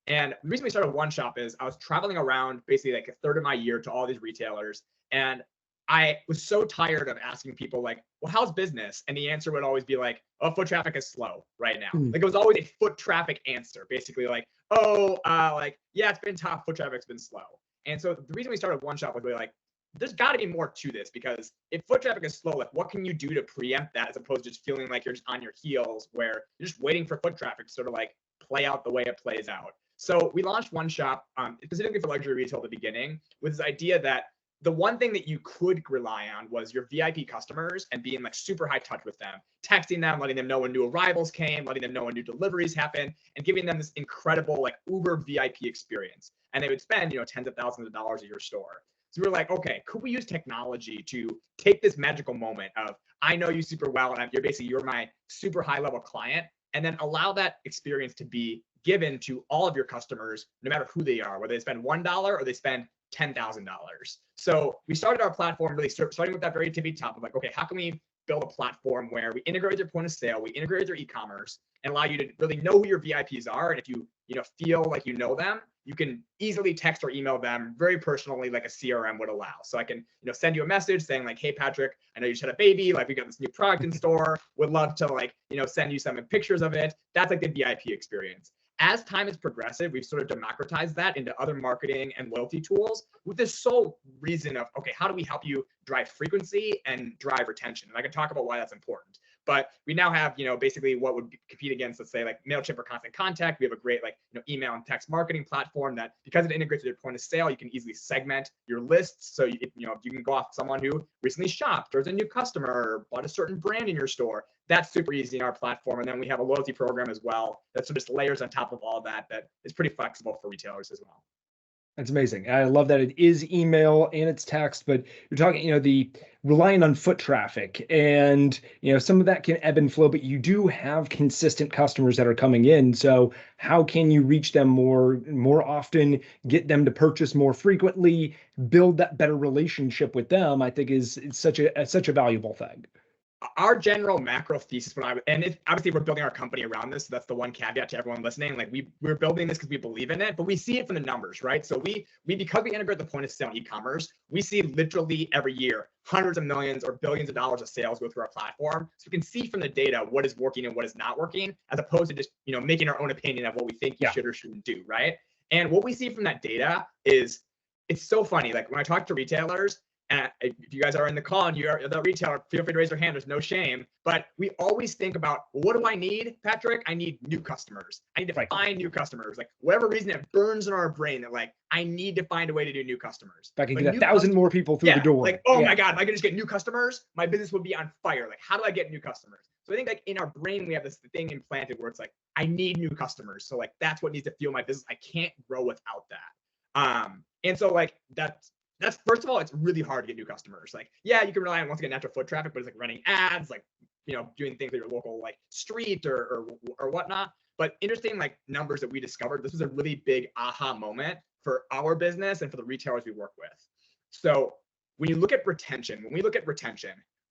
And the reason we started One Shop is I was traveling around basically like a third of my year to all these retailers. And I was so tired of asking people like, well, how's business? And the answer would always be like, oh, foot traffic is slow right now. Mm. Like it was always a foot traffic answer, basically like, oh, like, yeah, it's been tough. Foot traffic's been slow. And so the reason we started One Shop was really like, there's got to be more to this, because if foot traffic is slow, like what can you do to preempt that, as opposed to just feeling like you're just on your heels where you're just waiting for foot traffic to sort of like play out the way it plays out. So we launched One Shop specifically for luxury retail at the beginning, with this idea that the one thing that you could rely on was your VIP customers and being like super high touch with them, texting them, letting them know when new arrivals came, letting them know when new deliveries happened, and giving them this incredible like Uber VIP experience. And they would spend, tens of thousands of dollars at your store. So we were like, okay, could we use technology to take this magical moment of, I know you super well, and you're my super high level client, and then allow that experience to be given to all of your customers, no matter who they are, whether they spend $1 or they spend $10,000. So we started our platform really starting with that very tippy top of like, okay, how can we build a platform where we integrate with your point of sale, we integrate with your e-commerce, and allow you to really know who your VIPs are. And if you feel like you know them, you can easily text or email them very personally, like a CRM would allow. So I can send you a message saying like, hey Patrick, I know you just had a baby, like we got this new product in store, would love to like send you some pictures of it. That's like the VIP experience. As time is progressive, we've sort of democratized that into other marketing and loyalty tools with this sole reason of, okay, how do we help you drive frequency and drive retention? And I can talk about why that's important. But we now have, basically what would compete against, let's say, like MailChimp or Constant Contact. We have a great email and text marketing platform that, because it integrates with your point of sale, you can easily segment your lists. So you can go off someone who recently shopped or is a new customer or bought a certain brand in your store. That's super easy in our platform. And then we have a loyalty program as well that sort of just layers on top of all that is pretty flexible for retailers as well. That's amazing. I love that it is email and it's text, but you're talking, the relying on foot traffic, and some of that can ebb and flow, but you do have consistent customers that are coming in. So how can you reach them more often, get them to purchase more frequently, build that better relationship with them? I think is such a valuable thing. Our general macro thesis, obviously we're building our company around this. So that's the one caveat to everyone listening. Like we're building this because we believe in it, but we see it from the numbers, right? So because we integrate the point of sale in e-commerce, we see literally every year hundreds of millions or billions of dollars of sales go through our platform. So we can see from the data what is working and what is not working, as opposed to just making our own opinion of what we think you should or shouldn't do, right? And what we see from that data is, it's so funny. Like when I talk to retailers, and if you guys are in the call and you're the retailer, feel free to raise your hand. There's no shame. But we always think about, well, what do I need, Patrick? I need new customers. I need to find new customers. Like whatever reason, it burns in our brain that like, I need to find a way to do new customers. If I can get 1,000 more people through the door. Like, oh my God, if I could just get new customers, my business would be on fire. Like, how do I get new customers? So I think like in our brain, we have this thing implanted where it's like, I need new customers. So like, that's what needs to fuel my business. I can't grow without that. And so like, that's first of all, it's really hard to get new customers. Like, yeah, you can rely on once again natural foot traffic, but it's like running ads, like doing things at your local like street or whatnot. But interesting like numbers that we discovered. This was a really big aha moment for our business and for the retailers we work with. So when we look at retention,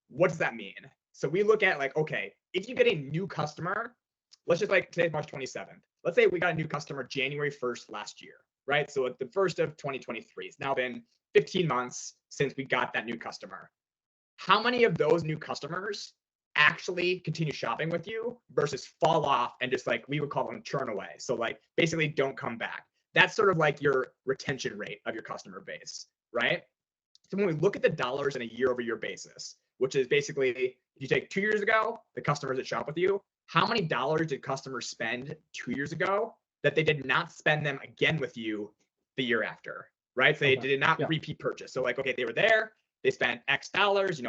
what does that mean? So we look at like, okay, if you get a new customer, let's just like today's March 27th. Let's say we got a new customer January 1st last year, right? So at the first of 2023, it's now been 15 months since we got that new customer. How many of those new customers actually continue shopping with you versus fall off and just like, we would call them churn away? So like basically don't come back. That's sort of like your retention rate of your customer base, right? So when we look at the dollars on a year over year basis, which is basically, if you take 2 years ago, the customers that shop with you, how many dollars did customers spend 2 years ago that they did not spend them again with you the year after? Right? So they did not repeat purchase. So like, okay, they were there, they spent X dollars,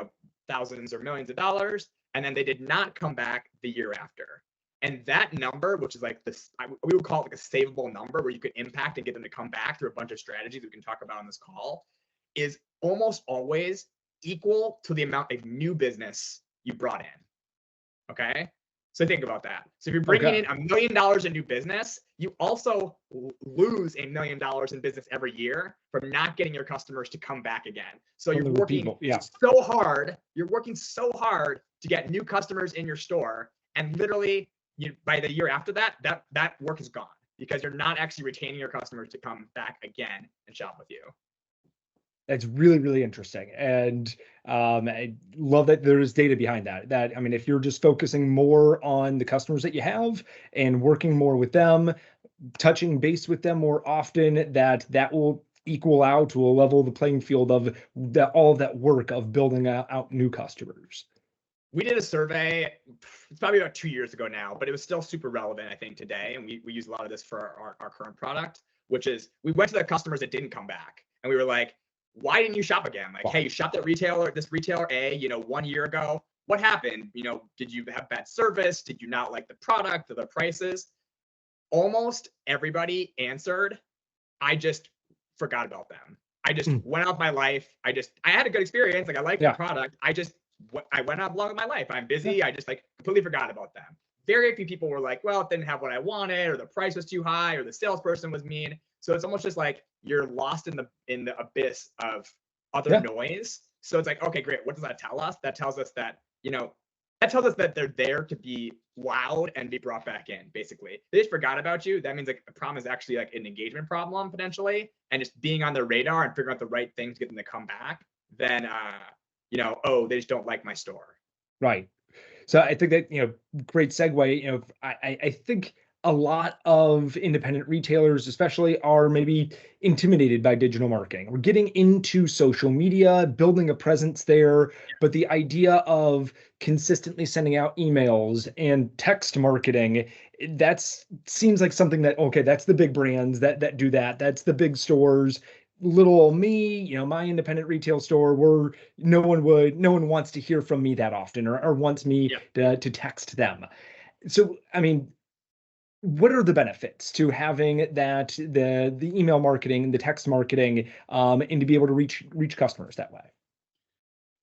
thousands or millions of dollars, and then they did not come back the year after. And that number, which is like this, we would call it like a savable number where you could impact and get them to come back through a bunch of strategies we can talk about on this call, is almost always equal to the amount of new business you brought in. Okay? So think about that. So if you're bringing in $1 million in new business, you also lose $1 million in business every year from not getting your customers to come back again. So you're working so hard. You're working so hard to get new customers in your store, and literally, by the year after that, that work is gone. because you're not actually retaining your customers to come back again and shop with you. That's really, really interesting. And I love that there is data behind that. I mean, if you're just focusing more on the customers that you have and working more with them, touching base with them more often, that will equal out to a level of the playing field of all of that work of building out new customers. We did a survey, it's probably about 2 years ago now, but it was still super relevant, I think, today. And we use a lot of this for our current product, which is we went to the customers that didn't come back. And we were like, why didn't you shop again? Like, hey, you shopped at this retailer A, 1 year ago. What happened? Did you have bad service? Did you not like the product or the prices? Almost everybody answered, I just forgot about them. I just went off my life. I had a good experience. Like, I liked the product. I went on along with my life. I'm busy. I just completely forgot about them. Very few people were like, well, it didn't have what I wanted, or the price was too high, or the salesperson was mean. So it's almost just like you're lost in the abyss of other noise. So it's like, okay, great. What does that tell us? That tells us that, they're there to be wowed and be brought back in, basically. They just forgot about you. That means the problem is actually an engagement problem potentially, and just being on their radar and figuring out the right things to get them to come back. Then they just don't like my store. Right. So I think that, great segue. I think a lot of independent retailers, especially, are maybe intimidated by digital marketing. We're getting into social media, building a presence there, but the idea of consistently sending out emails and text marketing, seems like something that, okay, that's the big brands that do that. That's the big stores. Little old me, my independent retail store, where no one wants to hear from me that often, or wants me to text them. So, I mean, what are the benefits to having that, the email marketing, the text marketing, and to be able to reach customers that way?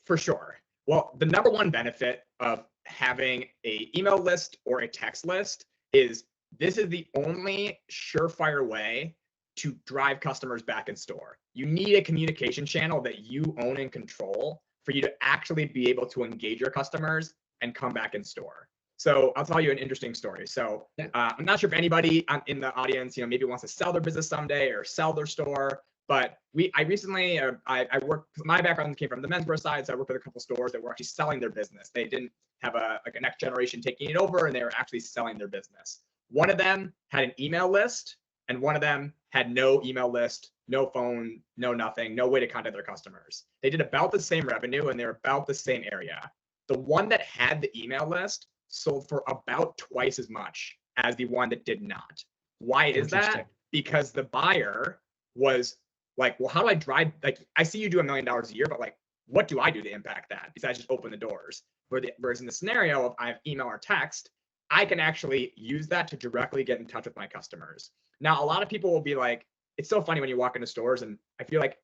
For sure. Well, the number one benefit of having a email list or a text list is this is the only surefire way to drive customers back in store. You need a communication channel that you own and control for you to actually be able to engage your customers and come back in store. So I'll tell you an interesting story. So I'm not sure if anybody in the audience, maybe wants to sell their business someday or sell their store, but I recently, I worked, my background came from the menswear side. So I worked with a couple stores that were actually selling their business. They didn't have a next generation taking it over, and they were actually selling their business. One of them had an email list, and one of them had no email list, no phone, no nothing, no way to contact their customers. They did about the same revenue, and they're about the same area. The one that had the email list sold for about twice as much as the one that did not. Why is that? Because the buyer was like, well, how do I drive? Like, I see you do $1 million a year, but what do I do to impact that besides just open the doors? Whereas in the scenario of I have email or text, I can actually use that to directly get in touch with my customers. Now, a lot of people will be like, it's so funny when you walk into stores, and I feel like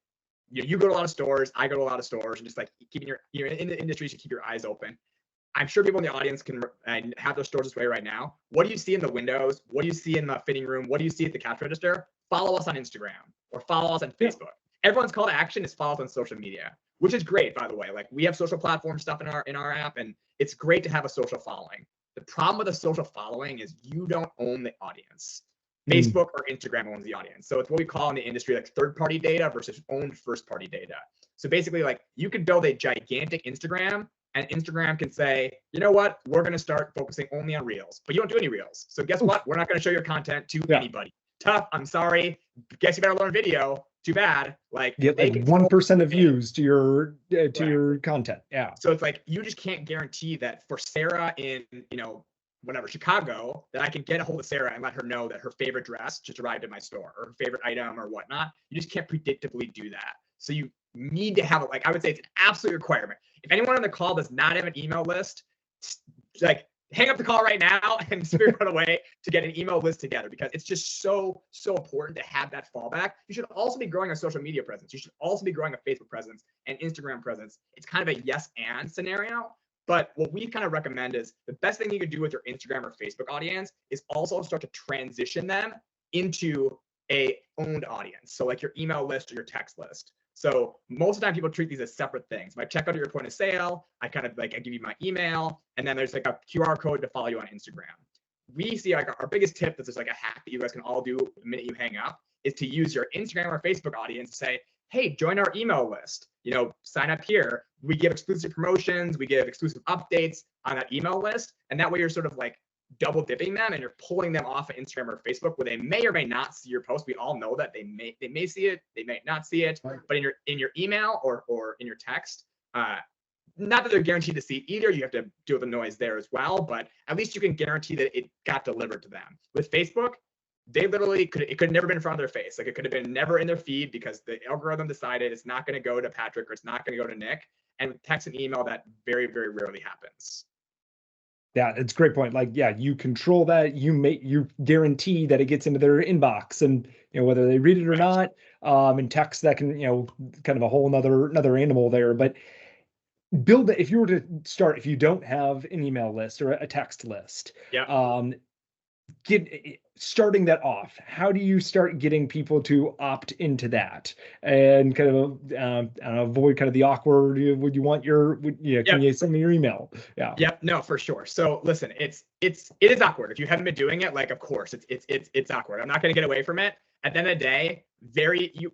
you go to a lot of stores, I go to a lot of stores, and just keeping you're in the industry, you should keep your eyes open. I'm sure people in the audience can have their stores this way right now. What do you see in the windows? What do you see in the fitting room? What do you see at the cash register? Follow us on Instagram or follow us on Facebook. Everyone's call to action is follow us on social media, which is great, by the way. We have social platform stuff in our app, and it's great to have a social following. The problem with a social following is you don't own the audience. Facebook or Instagram owns the audience. So it's what we call in the industry third-party data versus owned first-party data. So basically, you could build a gigantic Instagram, and Instagram can say, you know what, we're going to start focusing only on reels, but you don't do any reels. So guess what? We're not going to show your content to anybody. Tough. I'm sorry. Guess you better learn video. Too bad. Get 1% of views to your content. Yeah. So it's you just can't guarantee that for Sarah in, Chicago, that I can get a hold of Sarah and let her know that her favorite dress just arrived at my store, or her favorite item or whatnot. You just can't predictably do that. So you need to have it. I would say it's an absolute requirement. If anyone on the call does not have an email list, hang up the call right now and figure out a way to get an email list together, because it's just so important to have that fallback. You should also be growing a social media presence. You should also be growing a Facebook presence and Instagram presence. It's kind of a yes and scenario. But what we kind of recommend is the best thing you could do with your Instagram or Facebook audience is also start to transition them into a owned audience. So your email list or your text list. So most of the time people treat these as separate things. If I check out at your point of sale, I kind of I give you my email, and then there's a QR code to follow you on Instagram. we see like our biggest tip that's just like a hack that you guys can all do the minute you hang up is to use your Instagram or Facebook audience to say, hey, join our email list. Sign up here. We give exclusive promotions. We give exclusive updates on that email list. And that way you're sort of like double dipping them and you're pulling them off of Instagram or Facebook where they may or may not see your post. We all know that they may see it, they may not see it, but in your email or in your text, not that they're guaranteed to see it either. You have to deal with the noise there as well, but at least you can guarantee that it got delivered to them. With Facebook, they literally it could have never been in front of their face. Like it could have been never in their feed because the algorithm decided it's not going to go to Patrick or it's not going to go to Nick. And with text and email, that very, very rarely happens. Yeah, it's a great point. Like, yeah, you control that. You guarantee that it gets into their inbox, and whether they read it or not. And text, that can kind of a whole another animal there. But build it. If you were to start, if you don't have an email list or a text list, starting that off, how do you start getting people to opt into that and kind of avoid kind of the awkward, would you want can you send me your email? No, for sure. So listen, it is awkward if you haven't been doing it. Like, of course it's awkward. I'm not going to get away from it. At the end of the day,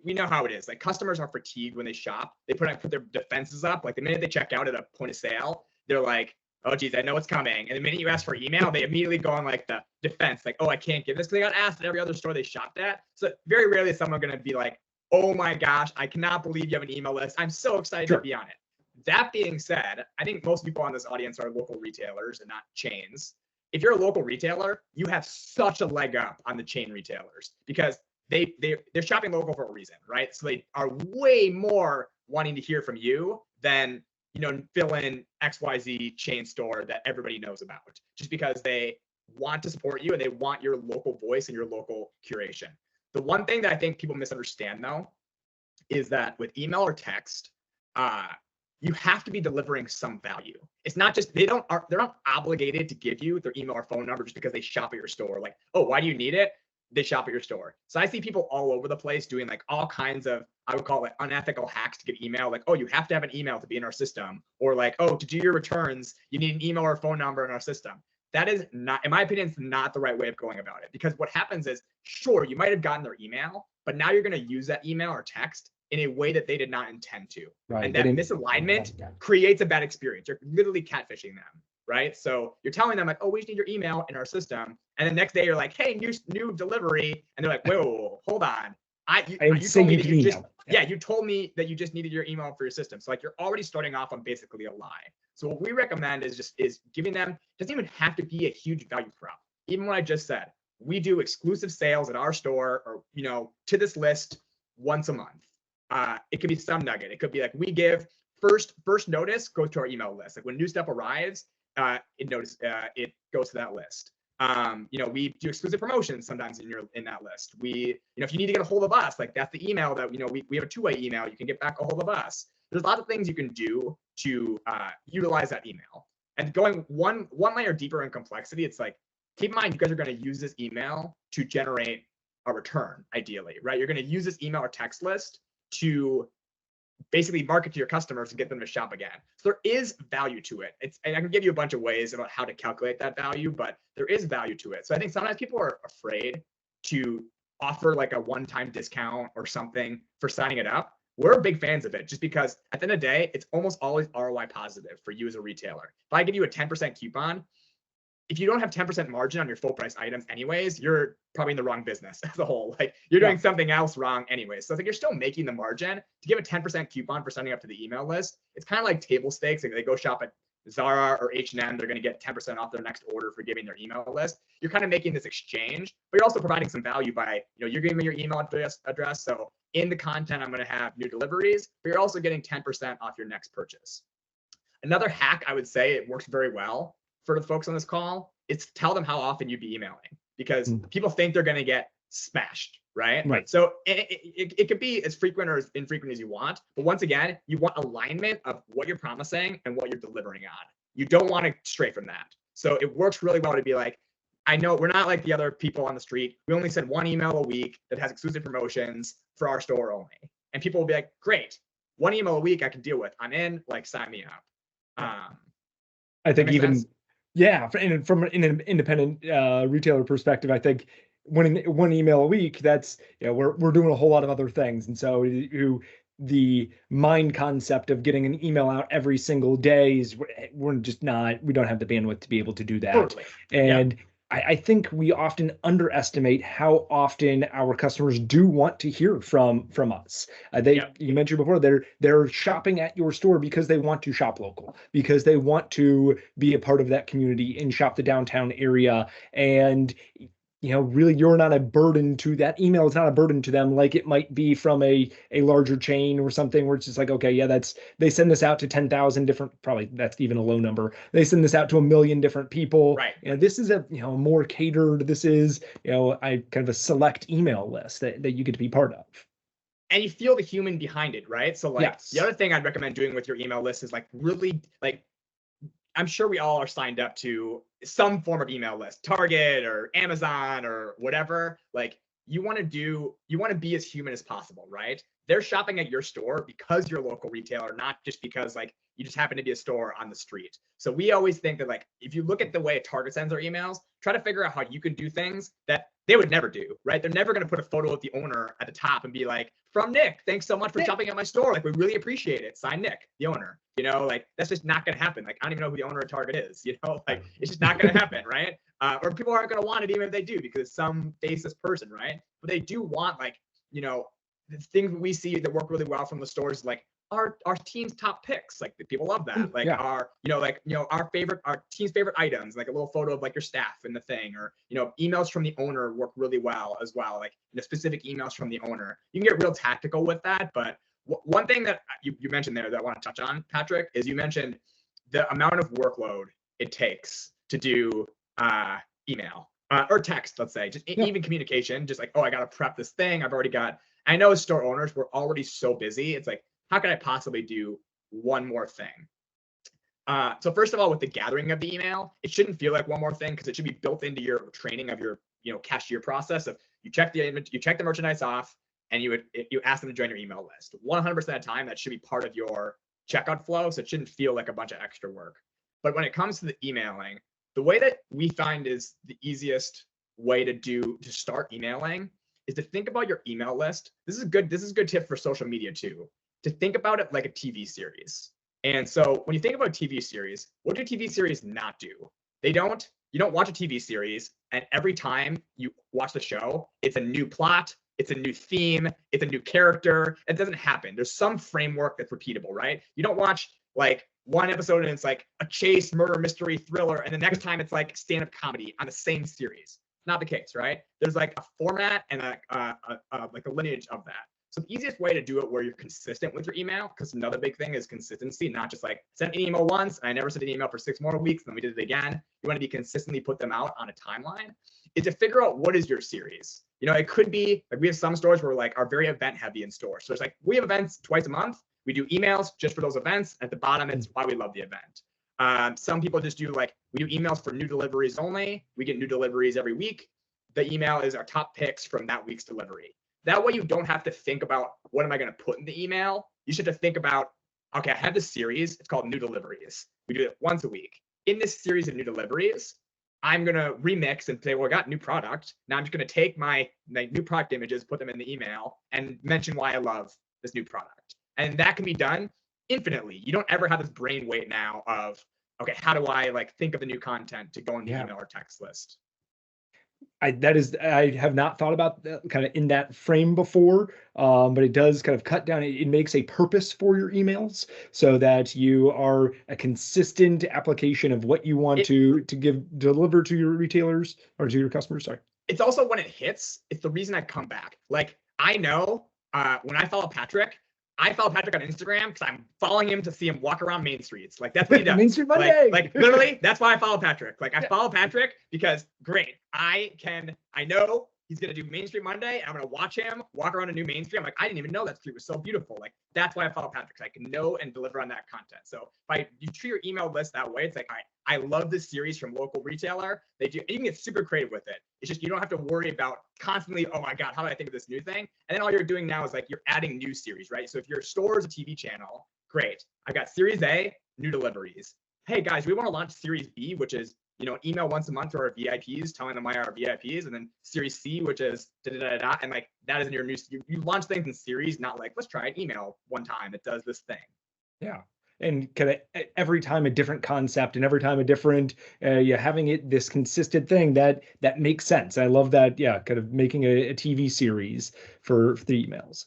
we know how it is. Like, customers are fatigued when they shop. They put their defenses up. Like, the minute they check out at a point of sale, they're like, oh geez, I know what's coming. And the minute you ask for email, they immediately go on like the defense, like, oh, I can't give this. They got asked at every other store they shopped at. So very rarely is someone going to be like, oh my gosh, I cannot believe you have an email list. I'm so excited to be on it. That being said, I think most people on this audience are local retailers and not chains. If you're a local retailer, you have such a leg up on the chain retailers because they're shopping local for a reason, right? So they are way more wanting to hear from you than fill in XYZ chain store that everybody knows about, just because they want to support you and they want your local voice and your local curation. The one thing that I think people misunderstand though, is that with email or text, you have to be delivering some value. It's not just, they're not obligated to give you their email or phone number just because they shop at your store. Like, oh, why do you need it? They shop at your store. So I see people all over the place doing like all kinds of, I would call it unethical hacks to get email. Like, oh, you have to have an email to be in our system. Or like, oh, to do your returns, you need an email or phone number in our system. That is not, in my opinion, it's not the right way of going about it. Because what happens is, sure, you might have gotten their email, but now you're going to use that email or text in a way that they did not intend to. Right. And that misalignment creates a bad experience. You're literally catfishing them. Right. So you're telling them like, oh, we just need your email in our system. And the next day you're like, hey, new delivery. And they're like, whoa, hold on. You told me that you just, you told me that you just needed your email for your system. So like you're already starting off on basically a lie. So what we recommend is giving them, doesn't even have to be a huge value prop. Even what I just said, we do exclusive sales at our store or, to this list once a month. It could be some nugget. It could be like we give first notice goes to our email list. Like when new stuff arrives, it goes to that list. We do exclusive promotions sometimes in that list. We, if you need to get a hold of us, like that's the email that, we have a two-way email. You can get back a hold of us. There's a lot of things you can do to utilize that email. And going one layer deeper in complexity, it's like, keep in mind, you guys are going to use this email to generate a return, ideally, right? You're going to use this email or text list to basically market to your customers and get them to shop again. So there is value to it. And I can give you a bunch of ways about how to calculate that value, but there is value to it. So I think sometimes people are afraid to offer like a one-time discount or something for signing it up. We're big fans of it just because at the end of the day, it's almost always ROI positive for you as a retailer. If I give you a 10% coupon, if you don't have 10% margin on your full price items anyways, you're probably in the wrong business as a whole. Like you're doing something else wrong anyways. So it's like you're still making the margin. To give a 10% coupon for signing up to the email list, it's kind of like table stakes. Like they go shop at Zara or H&M, they're going to get 10% off their next order for giving their email list. You're kind of making this exchange, but you're also providing some value by, you're giving me your email address. So in the content, I'm going to have new deliveries, but you're also getting 10% off your next purchase. Another hack, I would say it works very well for the folks on this call, it's tell them how often you'd be emailing, because people think they're going to get smashed, right? So it could be as frequent or as infrequent as you want. But once again, you want alignment of what you're promising and what you're delivering on. You don't want to stray from that. So it works really well to be like, I know we're not like the other people on the street. We only send one email a week that has exclusive promotions for our store only. And people will be like, great, one email a week I can deal with. I'm in, like, sign me up. I think even Yeah, and from an independent retailer perspective, I think one email a week, that's, we're doing a whole lot of other things, and so the mind concept of getting an email out every single day is, we're just not, we don't have the bandwidth to be able to do that. Totally. Yeah. And I think we often underestimate how often our customers do want to hear from us. You mentioned before, they're shopping at your store because they want to shop local, because they want to be a part of that community and shop the downtown area. And really, you're not a burden to that email. It's not a burden to them like it might be from a larger chain or something, where it's just like, okay, yeah, they send this out to 10,000 different, probably that's even a low number. They send this out to 1 million different people. Right. This is a more catered. This is I kind of a select email list that you get to be part of. And you feel the human behind it, right? So like, yes. The other thing I'd recommend doing with your email list is like really like, I'm sure we all are signed up to some form of email list, Target or Amazon or whatever. Like you want to be as human as possible, right? They're shopping at your store because you're a local retailer, not just because like you just happen to be a store on the street. So we always think that like, if you look at the way Target sends their emails, try to figure out how you can do things that they would never do, right? They're never going to put a photo of the owner at the top and be like, from Nick, thanks so much for shopping at my store. Like, we really appreciate it. Sign Nick, the owner. Like that's just not going to happen. Like, I don't even know who the owner of Target is. Like it's just not going to happen, right? Or people aren't going to want it even if they do, because it's some faceless person, right? But they do want like, the things we see that work really well from the stores, like our team's top picks. Like people love that. Like our team's favorite items, like a little photo of like your staff in the thing, or emails from the owner work really well as well. Like specific emails from the owner. You can get real tactical with that. But one thing that you mentioned there that I want to touch on, Patrick, is you mentioned the amount of workload it takes to do email or text, let's say, just even communication. Just like, oh, I got to prep this thing. I know as store owners, we're already so busy. It's like, how can I possibly do one more thing? So first of all, with the gathering of the email, it shouldn't feel like one more thing, because it should be built into your training of your cashier process. Of you check the merchandise off, and you ask them to join your email list. 100% of the time, that should be part of your checkout flow. So it shouldn't feel like a bunch of extra work. But when it comes to the emailing, the way that we find is the easiest way to start emailing is to think about your email list. This is a good tip for social media too, to think about it like a TV series. And so when you think about a TV series, what do TV series not do? You don't watch a TV series and every time you watch the show, it's a new plot, it's a new theme, it's a new character. It doesn't happen. There's some framework that's repeatable, right? You don't watch like one episode and it's like a chase, murder, mystery, thriller, and the next time it's like stand-up comedy on the same series. Not the case, right? There's like a format and like a lineage of that. So the easiest way to do it where you're consistent with your email, because another big thing is consistency, not just like send an email once and I never sent an email for 6 more weeks, and then we did it again. You want to be consistently put them out on a timeline, is to figure out what is your series. It could be like, we have some stores where like are very event heavy in stores. So it's like, we have events twice a month. We do emails just for those events. At the bottom, it's why we love the event. Some people just do like, we do emails for new deliveries only. We get new deliveries every week. The email is our top picks from that week's delivery. That way you don't have to think about, what am I going to put in the email? You should have to think about, okay, I have this series. It's called New Deliveries. We do it once a week. In this series of new deliveries, I'm going to remix and say, well, I got new product. Now I'm just going to take my new product images, put them in the email, and mention why I love this new product. And that can be done infinitely. You don't ever have this brain weight now of, okay, how do I like think of the new content to go in the email or text list? I have not thought about that kind of in that frame before, but it does kind of cut down. It makes a purpose for your emails so that you are a consistent application of what you want to deliver to your retailers or to your customers. Sorry. It's also when it hits, it's the reason I come back. Like I know when I follow Patrick on Instagram because I'm following him to see him walk around Main Streets. Like that's what he does. Main Street Monday. Like literally, that's why I follow Patrick. Like I follow Patrick because great. I know he's gonna do Main Street Monday, and I'm gonna watch him walk around a new Main Street. I'm like, I didn't even know that street was so beautiful. Like that's why I follow Patrick. I can know and deliver on that content. So if you treat your email list that way, it's like, all right, I love this series from local retailer. You can get super creative with it. It's just you don't have to worry about constantly, oh my God, how do I think of this new thing? And then all you're doing now is like you're adding new series, right? So if your store is a TV channel, great. I've got Series A, new deliveries. Hey guys, we want to launch Series B, which is email once a month to our VIPs, telling them why our VIPs, and then Series C, which is da-da-da-da, and like that is in your new, you launch things in series, not like, let's try an email one time. It does this thing. Yeah. And kind of every time a different concept and every time a different, yeah, having it this consistent thing that makes sense. I love that. Yeah. Kind of making a TV series for the emails.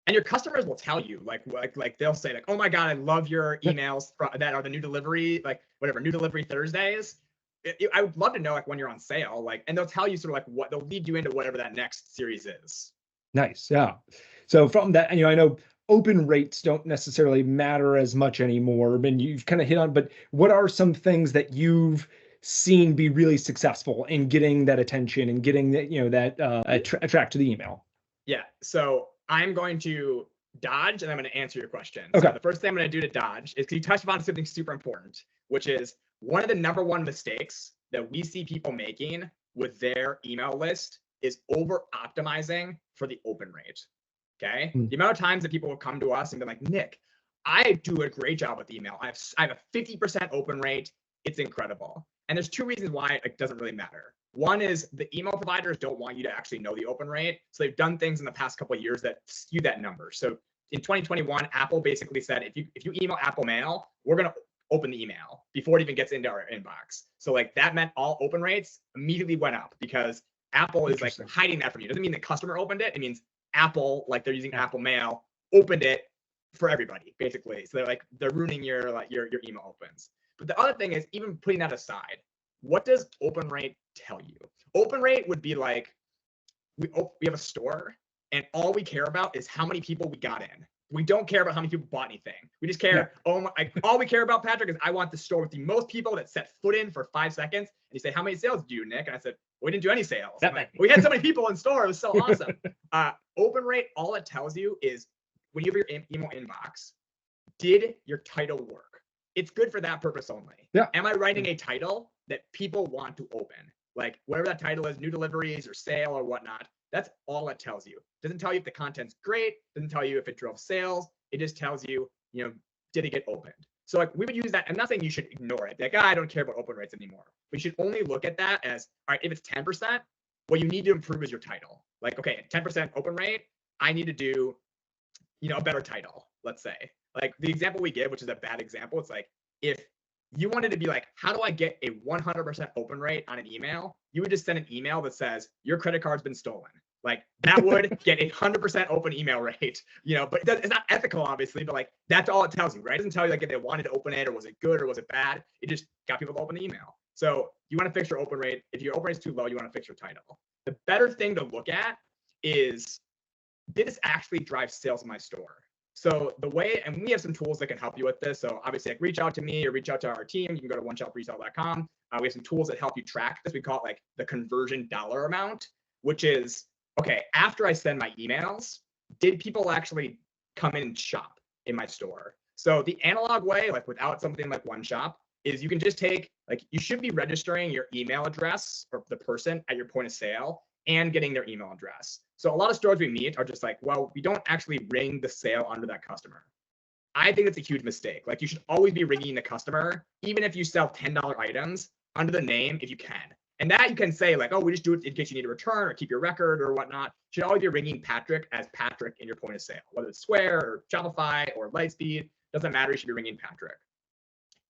And your customers will tell you, like they'll say like, oh my God, I love your emails that are the new delivery, like whatever, new delivery Thursdays. I would love to know like when you're on sale, like, and they'll tell you sort of like what they'll lead you into whatever that next series is. Nice. Yeah. So from that, I know open rates don't necessarily matter as much anymore. I mean, you've kind of hit on, but what are some things that you've seen be really successful in getting that attention and getting that, that attract to the email? Yeah. So I'm going to dodge and I'm going to answer your question. Okay. So the first thing I'm going to do to dodge is because you touched upon something super important, which is one of the number one mistakes that we see people making with their email list is over optimizing for the open rate. Okay. The amount of times that people will come to us and be like, Nick, I do a great job with email. I have a 50% open rate. It's incredible. And there's two reasons why it doesn't really matter. One is the email providers don't want you to actually know the open rate. So they've done things in the past couple of years that skew that number. So in 2021, Apple basically said, if you email Apple Mail, we're going to open the email before it even gets into our inbox. So like that meant all open rates immediately went up because Apple is like hiding that from you. It doesn't mean the customer opened it. It means Apple, like they're using Apple Mail, opened it for everybody basically. So they're ruining your email opens. But the other thing is, even putting that aside, what does open rate tell you? Open rate would be like, we have a store and all we care about is how many people we got in. We don't care about how many people bought anything. We just care, all we care about, Patrick, is I want the store with the most people that set foot in for 5 seconds. And you say, how many sales did you do, Nick? And I said, we didn't do any sales. Like, we had so many people in store. It was so awesome. Open rate, all it tells you is when you have your email inbox, did your title work? It's good for that purpose only. Yeah. Am I writing a title that people want to open? Like whatever that title is, new deliveries or sale or whatnot, that's all it tells you. It doesn't tell you if the content's great, doesn't tell you if it drove sales. It just tells you, did it get opened? So like we would use that. I'm not saying you should ignore it. Like, I don't care about open rates anymore. We should only look at that as, all right, if it's 10%, what you need to improve is your title. Like, okay, 10% open rate, I need to do, a better title, let's say. Like the example we give, which is a bad example, it's like if you wanted to be like, how do I get a 100% open rate on an email? You would just send an email that says your credit card's been stolen. Like that would get a 100% open email rate, but it's not ethical, obviously, but like that's all it tells you, right? It doesn't tell you like if they wanted to open it or was it good or was it bad. It just got people to open the email. So you want to fix your open rate. If your open rate is too low, you want to fix your title. The better thing to look at is, did this actually drive sales in my store? So the way, and we have some tools that can help you with this. So obviously like reach out to me or reach out to our team. You can go to oneshopretail.com. We have some tools that help you track this. We call it like the conversion dollar amount, which is, okay, after I send my emails, did people actually come in and shop in my store? So the analog way, like without something like OneShop, is you can just take, like you should be registering your email address for the person at your point of sale and getting their email address. So a lot of stores we meet are just like, well, we don't actually ring the sale under that customer. I think it's a huge mistake. Like you should always be ringing the customer, even if you sell $10 items, under the name if you can. And that you can say like, oh, we just do it in case you need to return or keep your record or whatnot. You should always be ringing Patrick as Patrick in your point of sale, whether it's Square or Shopify or Lightspeed, doesn't matter. You should be ringing Patrick.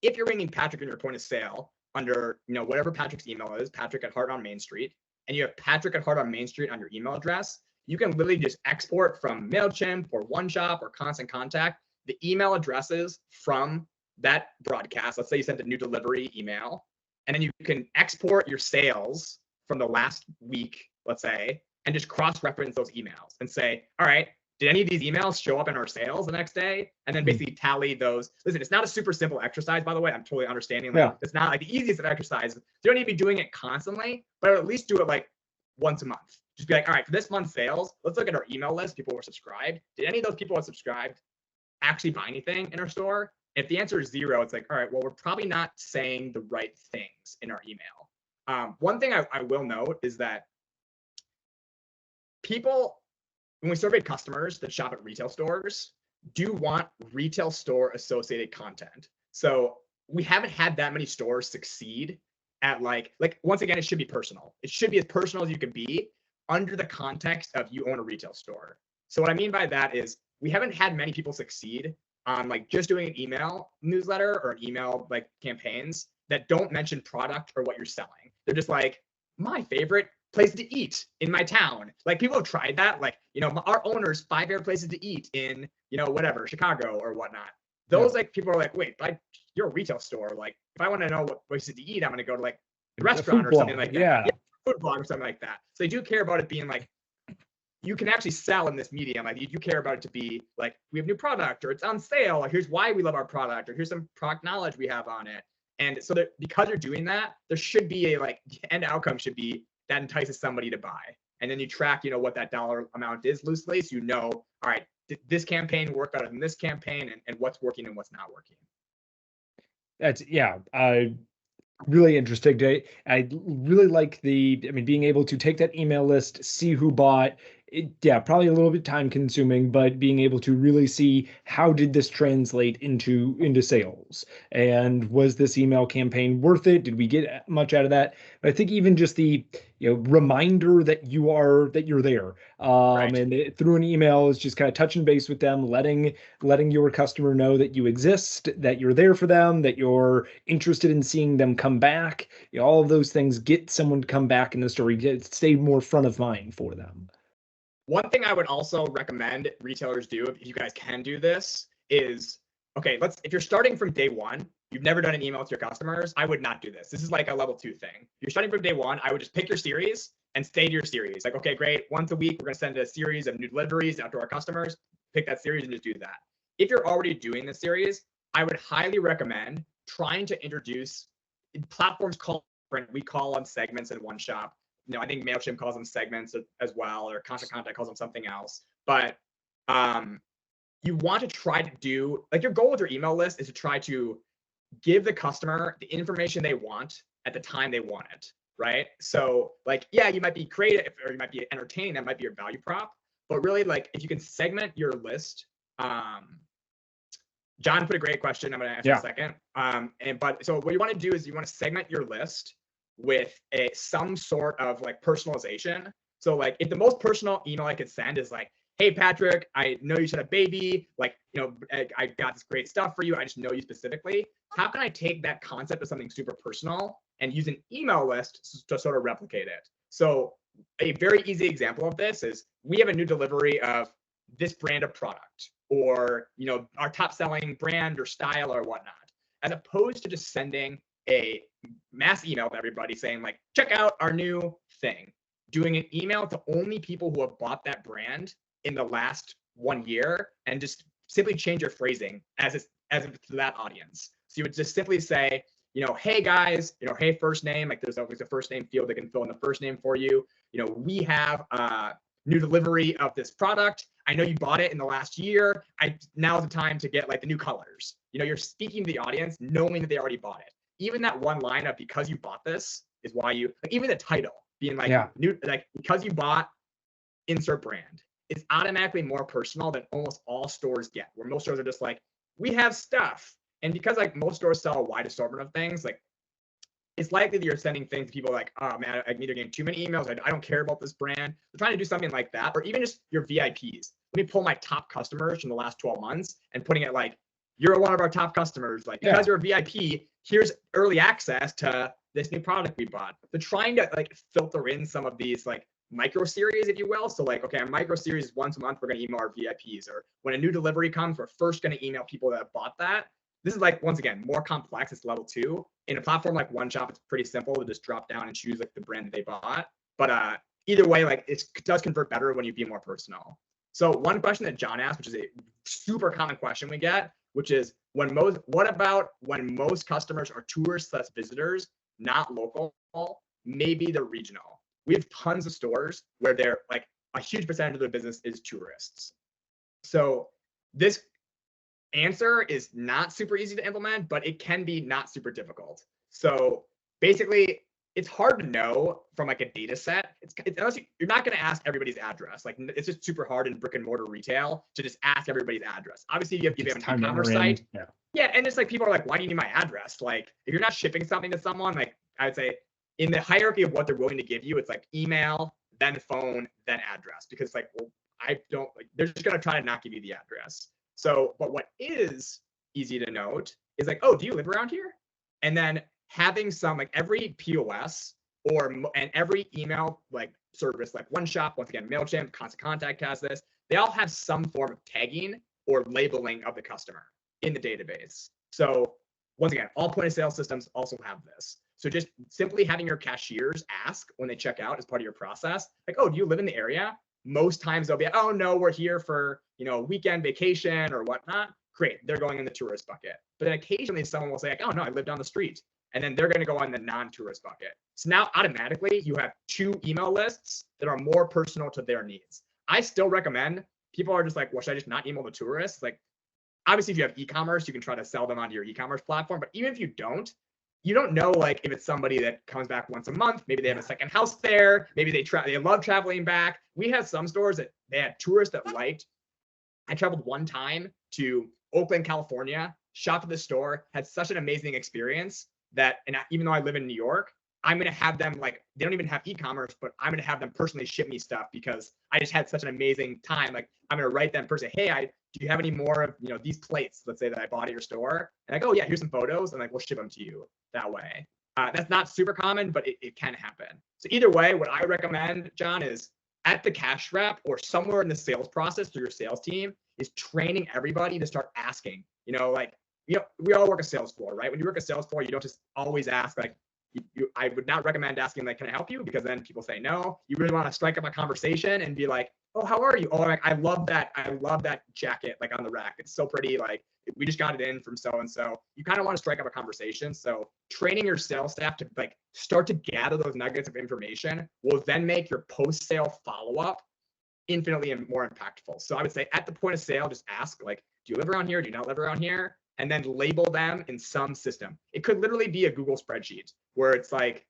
If you're ringing Patrick in your point of sale under, whatever Patrick's email is, Patrick at Heart on Main Street, and you have Patrick at Heart on Main Street on your email address, you can literally just export from MailChimp or OneShop or Constant Contact the email addresses from that broadcast. Let's say you sent a new delivery email, and then you can export your sales from the last week, let's say, and just cross-reference those emails and say, all right, did any of these emails show up in our sales the next day? And then basically tally those. Listen, it's not a super simple exercise, by the way. I'm totally understanding. It's not like the easiest of exercises. You don't need to be doing it constantly, but at least do it like once a month. Just be like, all right, for this month's sales, let's look at our email list. People were subscribed. Did any of those people who subscribed actually buy anything in our store? If the answer is 0, it's like, all right, well, we're probably not saying the right things in our email. One thing I will note is that people, when we surveyed customers that shop at retail stores, do want retail store associated content. So we haven't had that many stores succeed at like once again, it should be personal. It should be as personal as you can be under the context of you own a retail store. So what I mean by that is we haven't had many people succeed on like just doing an email newsletter or an email like campaigns that don't mention product or what you're selling. They're just like, my favorite place to eat in my town. Like people have tried that. Like, you know, our owners 5 favorite places to eat in, you know, whatever, Chicago or whatnot. Those like people are like, wait, you're a retail store. Like if I want to know what places to eat, I'm going to go to like a restaurant or something like that. Yeah, food blog or something like that. So they do care about it being like, you can actually sell in this medium. Like you do care about it to be like, we have new product or it's on sale, or here's why we love our product, or here's some product knowledge we have on it. And so that because you're doing that, there should be a like end outcome should be that entices somebody to buy. And then you track, you know, what that dollar amount is loosely. So you know, all right, did this campaign work better than this campaign, and what's working and what's not working. That's really interesting. I really like being able to take that email list, see who bought. Probably a little bit time consuming, but being able to really see how did this translate into sales, and was this email campaign worth it? Did we get much out of that? But I think even just the reminder that you're there, Right. and through an email is just kind of touching base with them, letting your customer know that you exist, that you're there for them, that you're interested in seeing them come back. All of those things get someone to come back in the story, stay more front of mind for them. One thing I would also recommend retailers do, if you guys can do this, is okay, if you're starting from day one, you've never done an email to your customers, I would not do this. This is like a level 2 thing. If you're starting from day one, I would just pick your series and stay to your series. Like, okay, great. Once a week, we're going to send a series of new deliveries out to our customers. Pick that series and just do that. If you're already doing the series, I would highly recommend trying to introduce platforms we call them segments in OneShop. I think MailChimp calls them segments as well, or Constant Contact calls them something else. But you want to try to do, like, your goal with your email list is to try to give the customer the information they want at the time they want it, right? So, like, yeah, you might be creative or you might be entertaining. That might be your value prop. But really, like, if you can segment your list, John put a great question. I'm going to answer in a second. So what you want to do is you want to segment your list with some sort of like personalization. So like if the most personal email I could send is like, hey Patrick, I know you just had a baby, like, I got this great stuff for you, I just know you specifically. How can I take that concept of something super personal and use an email list to sort of replicate it? So a very easy example of this is we have a new delivery of this brand of product, or our top selling brand or style or whatnot, as opposed to just sending a mass email to everybody saying like, check out our new thing. Doing an email to only people who have bought that brand in the last 1 year, and just simply change your phrasing as if to that audience. So you would just simply say, hey guys, hey first name, like there's always a first name field that can fill in the first name for you. We have a new delivery of this product. I know you bought it in the last year. Now's the time to get like the new colors. You're speaking to the audience knowing that they already bought it. Even that one line of because you bought this is why you, like, even the title being like new, like because you bought insert brand, is automatically more personal than almost all stores get, where most stores are just like, we have stuff. And because like most stores sell a wide assortment of things, like it's likely that you're sending things to people like, oh man, I'm either getting too many emails, I don't care about this brand. They're trying to do something like that, or even just your VIPs. Let me pull my top customers from the last 12 months and putting it like, you're one of our top customers. Like, because you're a VIP, here's early access to this new product we bought. They're trying to like filter in some of these like micro series, if you will. So like, okay, a micro series once a month, we're going to email our VIPs, or when a new delivery comes, we're first going to email people that have bought that. This is like, once again, more complex. It's level 2. In a platform like OneShop, it's pretty simple to just drop down and choose like the brand that they bought. But either way, like it does convert better when you be more personal. So one question that John asked, which is a super common question we get, which is what about when most customers are tourists / visitors, not local, maybe they're regional? We have tons of stores where they're like a huge percentage of their business is tourists. So this answer is not super easy to implement, but it can be not super difficult. So basically, it's hard to know from like a data set. Unless you're not going to ask everybody's address. Like, it's just super hard in brick and mortar retail to just ask everybody's address. Obviously, you have an e-commerce site. Yeah, and it's like people are like, why do you need my address? Like, if you're not shipping something to someone, like I would say in the hierarchy of what they're willing to give you, it's like email, then phone, then address, because like, well, I don't like, they're just going to try to not give you the address. So, but what is easy to note is like, oh, do you live around here? And then having some, like every POS and every email like service, like OneShop, once again, MailChimp, Constant Contact has this, they all have some form of tagging or labeling of the customer in the database. So once again, all point of sale systems also have this. So just simply having your cashiers ask when they check out as part of your process, like, oh, do you live in the area? Most times they'll be, oh no, we're here for, weekend vacation or whatnot. Great, they're going in the tourist bucket. But then occasionally someone will say, like, oh no, I live down the street. And then they're going to go on the non-tourist bucket. So now automatically you have 2 email lists that are more personal to their needs. I still recommend, people are just like, well, should I just not email the tourists? Like, obviously if you have e-commerce, you can try to sell them onto your e-commerce platform. But even if you don't know, like if it's somebody that comes back once a month, maybe they have a second house there, maybe they love traveling back. We have some stores that they had tourists that liked. I traveled one time to Oakland, California, shopped at the store, had such an amazing experience that, and even though I live in New York, I'm going to have them, like, they don't even have e-commerce, but I'm going to have them personally ship me stuff because I just had such an amazing time. Like, I'm going to write them personally, hey, do you have any more of, these plates, let's say, that I bought at your store? And I go, yeah, here's some photos, and like, we'll ship them to you that way. That's not super common, but it can happen. So either way, what I recommend, John, is at the cash rep or somewhere in the sales process through your sales team is training everybody to start asking, we all work a sales floor, right? When you work a sales floor, you don't just always ask, like, I would not recommend asking, like, can I help you? Because then people say no. You really want to strike up a conversation and be like, oh, how are you? Oh, like, I love that jacket, like, on the rack. It's so pretty. Like, we just got it in from so-and-so. You kind of want to strike up a conversation. So training your sales staff to like start to gather those nuggets of information will then make your post-sale follow-up infinitely more impactful. So I would say at the point of sale, just ask, like, do you live around here? Do you not live around here? And then label them in some system. It could literally be a Google spreadsheet where it's like,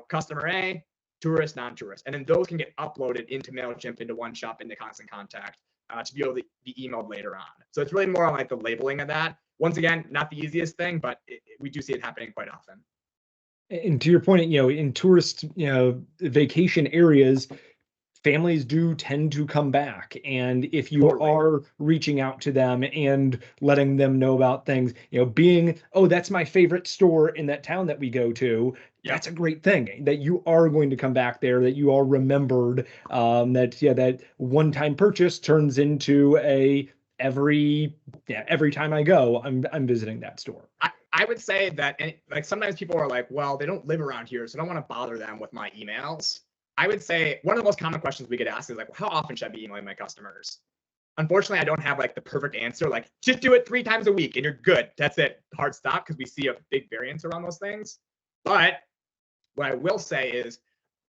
customer A, tourist, non-tourist. And then those can get uploaded into MailChimp, into OneShop, into Constant Contact to be able to be emailed later on. So it's really more on like the labeling of that. Once again, not the easiest thing, but we do see it happening quite often. And to your point, in tourist, vacation areas, families do tend to come back. And if you are reaching out to them and letting them know about things, being, oh, that's my favorite store in that town that we go to, that's a great thing, that you are going to come back there, that you are remembered, that one-time purchase turns into every time I go, I'm visiting that store. I would say that, like, sometimes people are like, well, they don't live around here, so I don't want to bother them with my emails. I would say one of the most common questions we get asked is like, well, how often should I be emailing my customers? Unfortunately, I don't have like the perfect answer. Like, just do it 3 times a week and you're good. That's it. Hard stop, because we see a big variance around those things. But what I will say is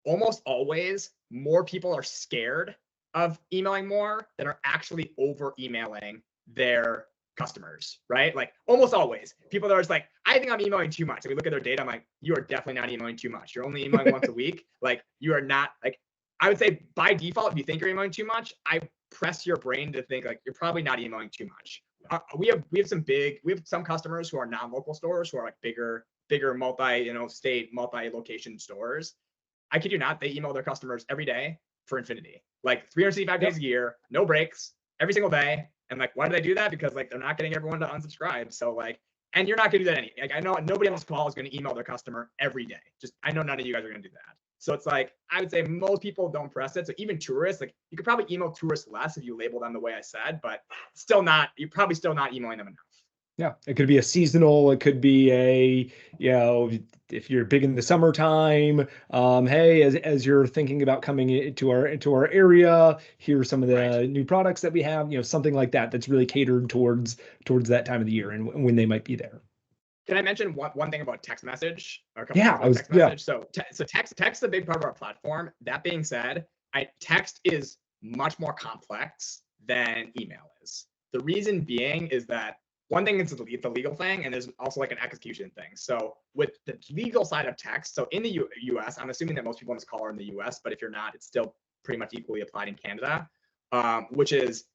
almost always more people are scared of emailing more than are actually over emailing their customers, right? Like almost always people that are just like, I think I'm emailing too much. And we look at their data, I'm like, you are definitely not emailing too much. You're only emailing once a week. Like, you are not, like, I would say by default, if you think you're emailing too much, I press your brain to think like, you're probably not emailing too much. We have some customers who are non-local stores who are like bigger multi, state, multi-location stores. I kid you not, they email their customers every day for infinity, like 365 days a year, no breaks, every single day. And like, why do they do that? Because like, they're not getting everyone to unsubscribe. So like, and you're not gonna do that like, I know nobody on this call is gonna email their customer every day. I know none of you guys are gonna do that. So it's like, I would say most people don't press it. So even tourists, like, you could probably email tourists less if you label them the way I said, but you're probably still not emailing them enough. Yeah, it could be a seasonal. It could be if you're big in the summertime, hey, as you're thinking about coming into our area, here's some of the new products that we have. Something like that. That's really catered towards that time of the year and when they might be there. Can I mention one thing about text message? Or a couple things about text message. So text is a big part of our platform. That being said, text is much more complex than email is. The reason being is that one thing is the legal thing, and there's also like an execution thing. So with the legal side of text, so in the US, I'm assuming that most people on this call are in the US, but if you're not, it's still pretty much equally applied in Canada, which is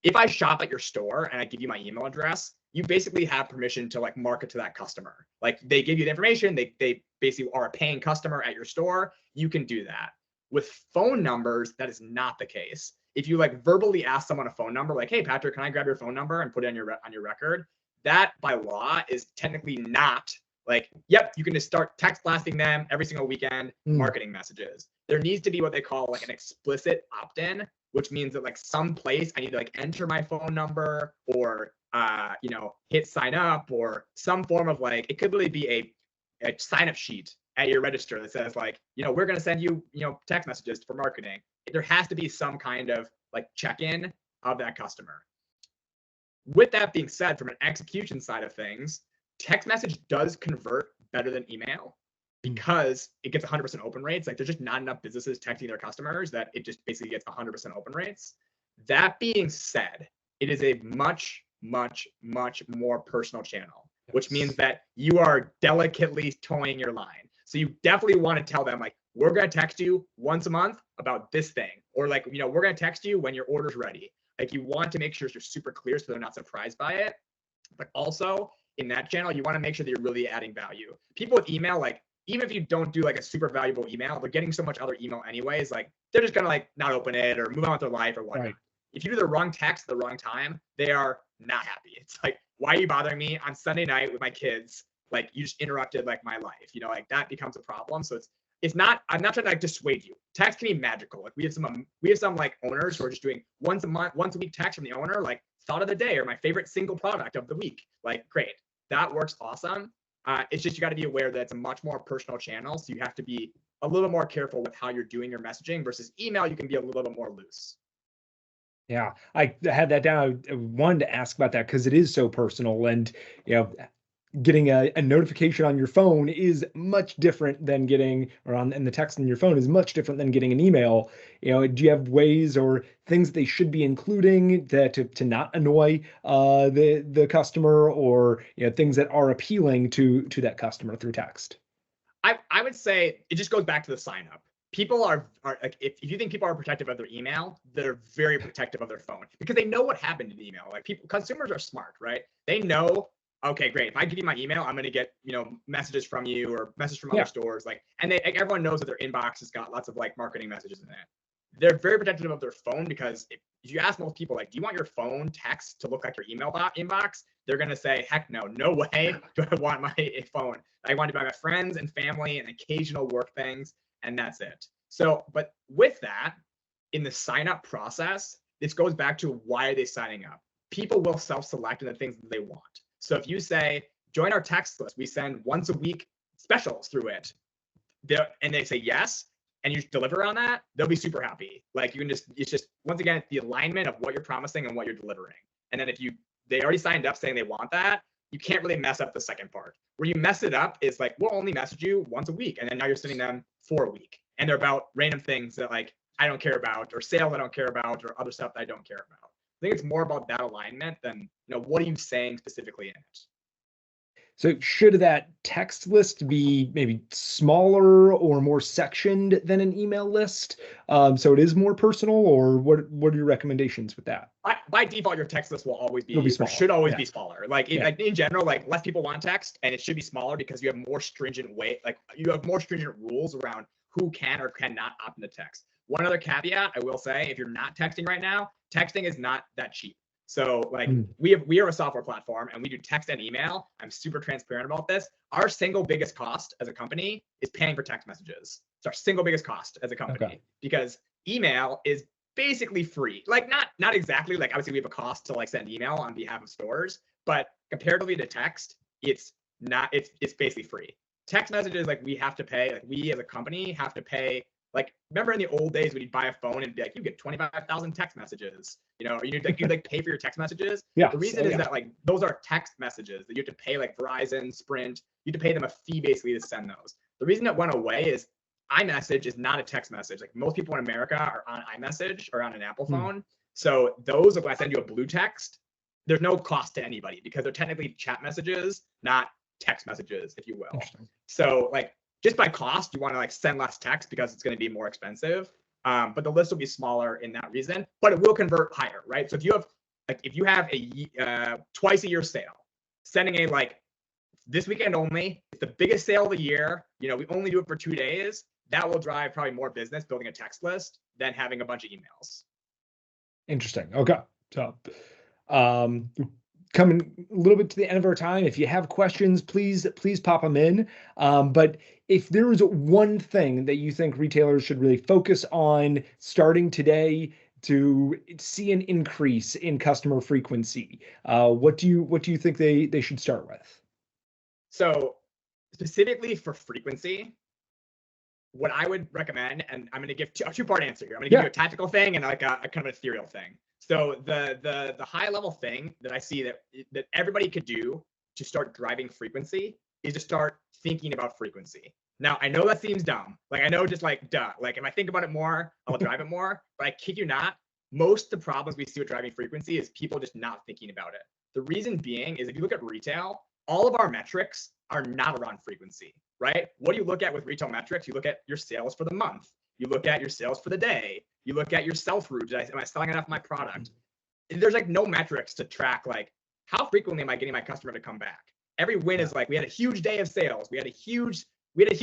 if I shop at your store and I give you my email address, you basically have permission to like market to that customer. Like, they give you the information, they basically are a paying customer at your store, you can do that. With phone numbers, that is not the case. If you like verbally ask someone a phone number, like, hey, Patrick, can I grab your phone number and put it on your record? That by law is technically not like, yep, you can just start text blasting them every single weekend, marketing messages. There needs to be what they call like an explicit opt-in, which means that like some place I need to like enter my phone number or hit sign up or some form of like, it could really be a sign up sheet at your register that says like, we're going to send you, text messages for marketing. There has to be some kind of like check-in of that customer. With that being said, from an execution side of things, text message does convert better than email because it gets 100% open rates. Like there's just not enough businesses texting their customers that it just basically gets 100% open rates. That being said, it is a much, much, much more personal channel, which means that you are delicately towing your line. So you definitely want to tell them like, we're going to text you once a month about this thing, or like, we're going to text you when your order's ready. Like you want to make sure you're super clear so they're not surprised by it. But also in that channel, you want to make sure that you're really adding value. People with email, like even if you don't do like a super valuable email, they're getting so much other email anyways, like they're just going to like not open it or move on with their life or whatnot. Right. If you do the wrong text at the wrong time, they are not happy. It's like, why are you bothering me on Sunday night with my kids? Like you just interrupted like my life, like that becomes a problem. So it's not, I'm not trying to like dissuade you. Text can be magical. Like we have some like owners who are just doing once a week text from the owner, like thought of the day or my favorite single product of the week. Like great, that works awesome. It's just, you got to be aware that it's a much more personal channel. So you have to be a little more careful with how you're doing your messaging versus email. You can be a little bit more loose. Yeah, I had that down. I wanted to ask about that because it is so personal, and getting a notification on your phone is much different than getting, and the text on your phone is much different than getting an email. Do you have ways or things they should be including that to not annoy the customer, or things that are appealing to that customer through text? I would say it just goes back to the sign up. People are like, if you think people are protective of their email, they're very protective of their phone because they know what happened in email. Like consumers are smart, right? They know, okay, great. If I give you my email, I'm going to get, messages from you or messages from other stores. Like, and everyone knows that their inbox has got lots of like marketing messages in it. They're very protective of their phone because if you ask most people, like, do you want your phone text to look like your email inbox? They're going to say, heck no way do I want my phone. I want it by my friends and family and occasional work things. And that's it. So, but with that, in the sign up process, this goes back to why are they signing up? People will self-select the things that they want. So if you say, join our text list, we send once a week specials through it, and they say yes, and you deliver on that, they'll be super happy. Like it's just, once again, the alignment of what you're promising and what you're delivering. And then if they already signed up saying they want that, you can't really mess up the second part. Where you mess it up is like, we'll only message you once a week. And then now you're sending them for a week. And they're about random things that like, I don't care about, or sales I don't care about, or other stuff that I don't care about. I think it's more about that alignment than, what are you saying specifically in it? So should that text list be maybe smaller or more sectioned than an email list? So it is more personal, or what are your recommendations with that? By default, your text list will always be smaller. Should always be smaller. Like in general, like less people want text, and it should be smaller because you have more stringent rules around who can or cannot opt into text. One other caveat I will say, if you're not texting right now, texting is not that cheap. So like we are a software platform and we do text and email. I'm super transparent about this. Our single biggest cost as a company is paying for text messages. It's our single biggest cost as a company because email is basically free. Like not exactly, like obviously we have a cost to like send email on behalf of stores, but comparatively to text, it's basically free. Text messages, like we have to pay, like we as a company have to pay. Like, remember in the old days when you'd buy a phone and be like, you get 25,000 text messages, you pay for your text messages. Yeah. The reason is that like, those are text messages that you have to pay, like Verizon, Sprint, you have to pay them a fee basically to send those. The reason it went away is iMessage is not a text message. Like most people in America are on iMessage or on an Apple phone. So those, if I send you a blue text, there's no cost to anybody because they're technically chat messages, not text messages, if you will. So like, just by cost, you want to like send less text because it's going to be more expensive. But the list will be smaller in that reason, but it will convert higher, right? So if you have a twice a year sale, sending a like this weekend only. It's the biggest sale of the year. You know, we only do it for 2 days. That will drive probably more business building a text list than having a bunch of emails. Interesting. Okay. So, coming a little bit to the end of our time. If you have questions, please pop them in. But if there is one thing that you think retailers should really focus on starting today to see an increase in customer frequency, what do you think they should start with? So specifically for frequency, what I would recommend, and I'm going to give a two-part answer here. I'm going to give you a tactical thing and like a kind of ethereal thing. So the high level thing that I see that everybody could do to start driving frequency is to start thinking about frequency. Now, I know that seems dumb. Like, I know, just like, duh. Like, if I think about it more, I'll drive it more. But I kid you not, most of the problems we see with driving frequency is people just not thinking about it. The reason being is if you look at retail, all of our metrics are not around frequency, right? What do you look at with retail metrics? You look at your sales for the month. You look at your sales for the day. You look at your sell-through. Am I selling enough of my product? There's like no metrics to track, like, how frequently am I getting my customer to come back? Every win is like, we had a huge day of sales. We had a huge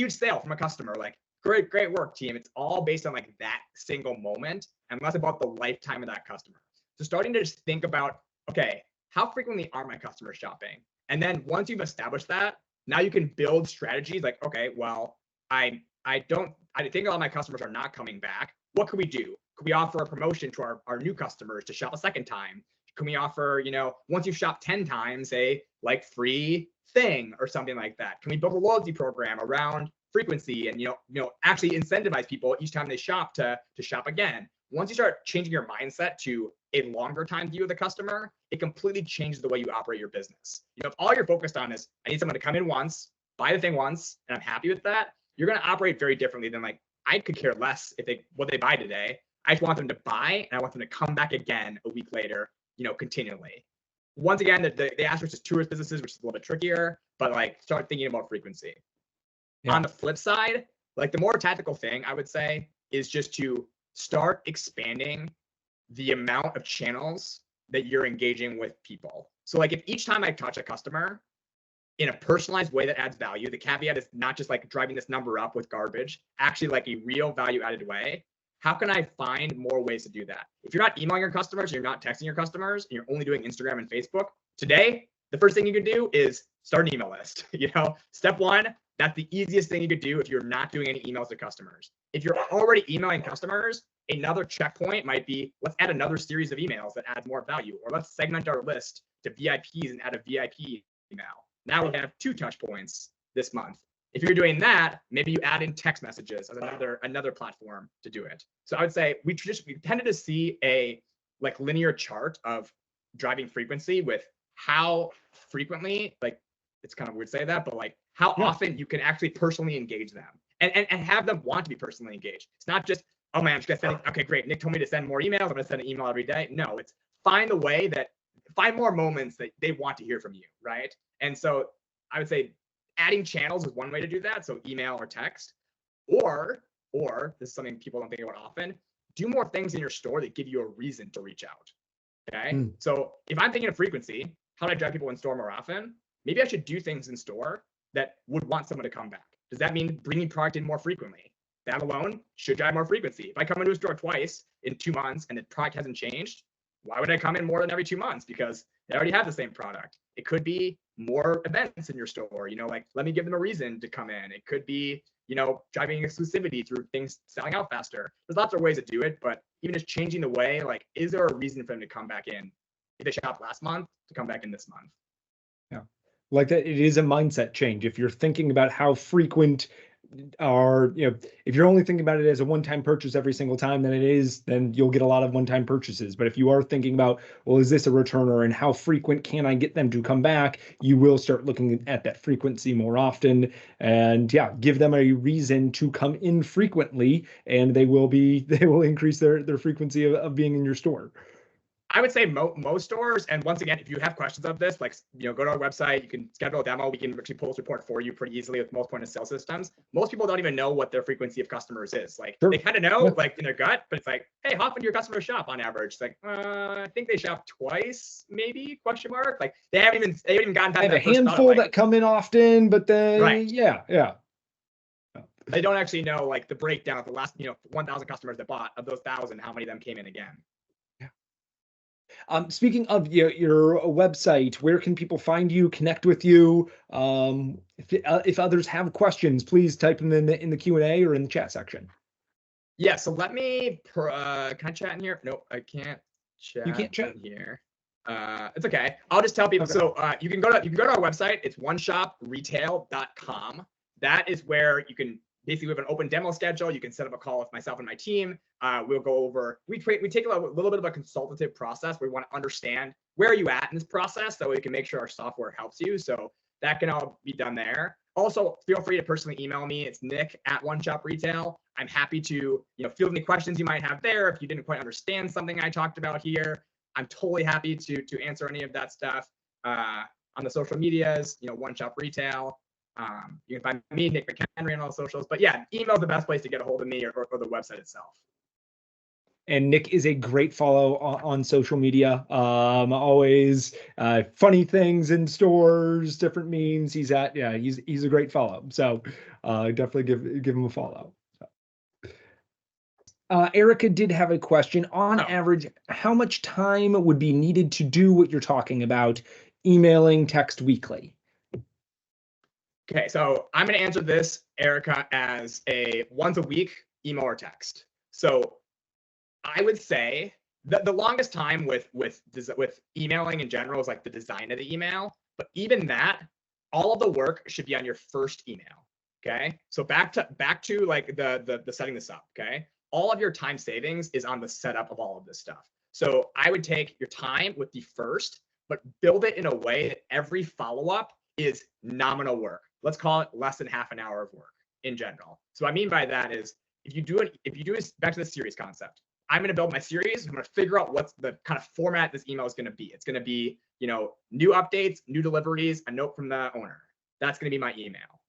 sale from a customer. Like, great work, team. It's all based on like that single moment and less about the lifetime of that customer. So starting to just think about, okay, how frequently are my customers shopping? And then once you've established that, now you can build strategies like, okay, well, I think a lot of my customers are not coming back. What can we do? Could we offer a promotion to our new customers to shop a second time? Can we offer, once you've shopped 10 times, a like free thing or something like that? Can we build a loyalty program around frequency and, actually incentivize people each time they shop to shop again? Once you start changing your mindset to a longer time view of the customer, it completely changes the way you operate your business. If all you're focused on is, I need someone to come in once, buy the thing once, and I'm happy with that, you're going to operate very differently than like, I could care less what they buy today. I just want them to buy, and I want them to come back again a week later, continually. Once again, the asterisk is tourist businesses, which is a little bit trickier, but like start thinking about frequency. Yeah. On the flip side, like the more tactical thing I would say is just to start expanding the amount of channels that you're engaging with people. So like if each time I touch a customer in a personalized way that adds value, the caveat is not just like driving this number up with garbage, actually like a real value added way. How can I find more ways to do that? If you're not emailing your customers, you're not texting your customers, and you're only doing Instagram and Facebook, today, the first thing you can do is start an email list. Step one, that's the easiest thing you could do if you're not doing any emails to customers. If you're already emailing customers, another checkpoint might be, let's add another series of emails that adds more value, or let's segment our list to VIPs and add a VIP email. Now we have 2 touch points this month. If you're doing that, maybe you add in text messages as another platform to do it. So I would say we tended to see a like linear chart of driving frequency with how frequently, like it's kind of weird to say that, but like how often you can actually personally engage them and have them want to be personally engaged. It's not just, oh man, I'm just gonna send, okay, great, Nick told me to send more emails, I'm gonna send an email every day. No, it's find more moments that they want to hear from you, right? And so I would say adding channels is one way to do that. So email or text, or this is something people don't think about often, do more things in your store that give you a reason to reach out. Okay. So if I'm thinking of frequency, how do I drive people in store more often? Maybe I should do things in store that would want someone to come back. Does that mean bringing product in more frequently? That alone should drive more frequency. If I come into a store twice in 2 months and the product hasn't changed, why would I come in more than every 2 months? Because they already have the same product. It could be more events in your store, like let me give them a reason to come in. It could be, driving exclusivity through things selling out faster. There's lots of ways to do it, but even just changing the way, like, is there a reason for them to come back in? If they shopped last month, to come back in this month. Yeah. Like that, it is a mindset change. If you're thinking about how frequent are, if you're only thinking about it as a one-time purchase every single time, then you'll get a lot of one-time purchases. But if you are thinking about, well, is this a returner and how frequent can I get them to come back? You will start looking at that frequency more often, and give them a reason to come in frequently, and they will increase their frequency of being in your store. I would say most stores, and once again, if you have questions of this, like, go to our website, you can schedule a demo. We can actually pull this report for you pretty easily with most point of sale systems. Most people don't even know what their frequency of customers is. Like, they kind of know, like, in their gut, but it's like, hey, how often do your customers shop on average? It's like, I think they shop twice, maybe, question mark. Like, they haven't even gotten past I have that a first handful thought, like, that come in often, but then, right. yeah. They don't actually know, like, the breakdown of the last, 1,000 customers that bought. Of those 1,000, how many of them came in again? Speaking of your website, where can people find you, connect with you? If others have questions, please type them in the Q&A or in the chat section. Yeah, so let me, can I chat in here? Nope, I can't chat. You can't chat in here. It's okay. I'll just tell people. Okay. So you can go to our website. It's oneshopretail.com. That is where you can basically, we have an open demo schedule. You can set up a call with myself and my team. We'll go over, we take a little bit of a consultative process. We want to understand where are you at in this process so we can make sure our software helps you. So that can all be done there. Also, feel free to personally email me. It's Nick@OneShopRetail. I'm happy to, field any questions you might have there. If you didn't quite understand something I talked about here, I'm totally happy to answer any of that stuff. On the social medias, One Shop Retail. You can find me, Nick McHenry, on all socials. But yeah, email is the best place to get a hold of me, or the website itself. And Nick is a great follow on social media. Always funny things in stores, different memes. He's a great follow. So definitely give him a follow. Erica did have a question. On average, how much time would be needed to do what you're talking about, emailing, text weekly? Okay, so I'm going to answer this, Erica, as a once a week email or text. So I would say that the longest time with emailing in general is like the design of the email. But even that, all of the work should be on your first email. Okay, so back to like the setting this up. Okay, all of your time savings is on the setup of all of this stuff. So I would take your time with the first, but build it in a way that every follow-up is nominal work. Let's call it less than half an hour of work in general. So what I mean by that is, if you do it back to the series concept, I'm going to build my series. I'm going to figure out what's the kind of format this email is going to be. It's going to be, new updates, new deliveries, a note from the owner. That's going to be my email.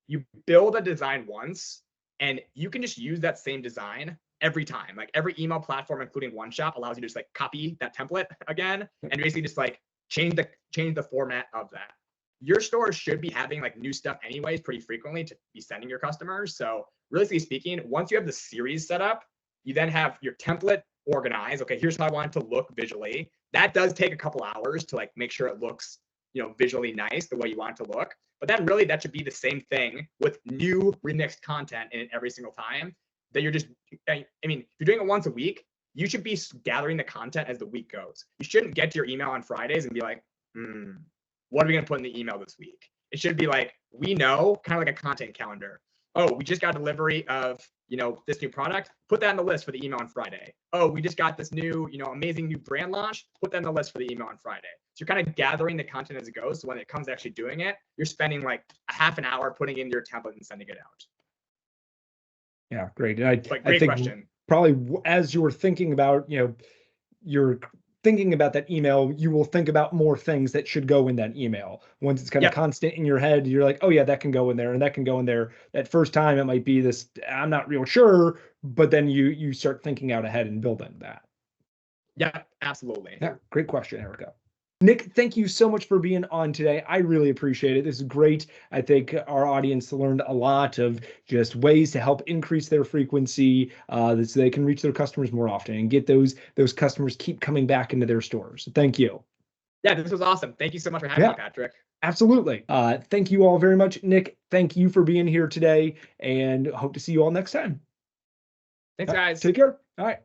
You build a design once, and you can just use that same design every time. Like, every email platform, including OneShop, allows you to just like copy that template again, and basically just like change the format of that. Your store should be having like new stuff anyways pretty frequently to be sending your customers. So realistically speaking, once you have the series set up, you then have your template organized. Okay, here's how I want it to look visually. That does take a couple hours to like make sure it looks, visually nice the way you want it to look. But then really that should be the same thing with new remixed content in it every single time. That you're just, I mean, if you're doing it once a week, you should be gathering the content as the week goes. You shouldn't get to your email on Fridays and be like, what are we going to put in the email this week? It should be like, we know, kind of like a content calendar. Oh, we just got delivery of, this new product. Put that on the list for the email on Friday. Oh, we just got this new, amazing new brand launch. Put that on the list for the email on Friday. So you're kind of gathering the content as it goes. So when it comes to actually doing it, you're spending like a half an hour putting in your template and sending it out. Yeah, great. I think question. Probably as you were thinking about, you're thinking about that email, you will think about more things that should go in that email. Once it's kind of constant in your head, you're like, oh yeah, that can go in there and that can go in there. That first time it might be this, I'm not real sure, but then you start thinking out ahead and building that. Yeah, absolutely. Yeah, great question, Erica. Nick, thank you so much for being on today. I really appreciate it. This is great. I think our audience learned a lot of just ways to help increase their frequency so they can reach their customers more often and get those customers keep coming back into their stores. Thank you. Yeah, this was awesome. Thank you so much for having me, Patrick. Absolutely. Thank you all very much. Nick, thank you for being here today, and hope to see you all next time. Thanks, guys. Take care. All right.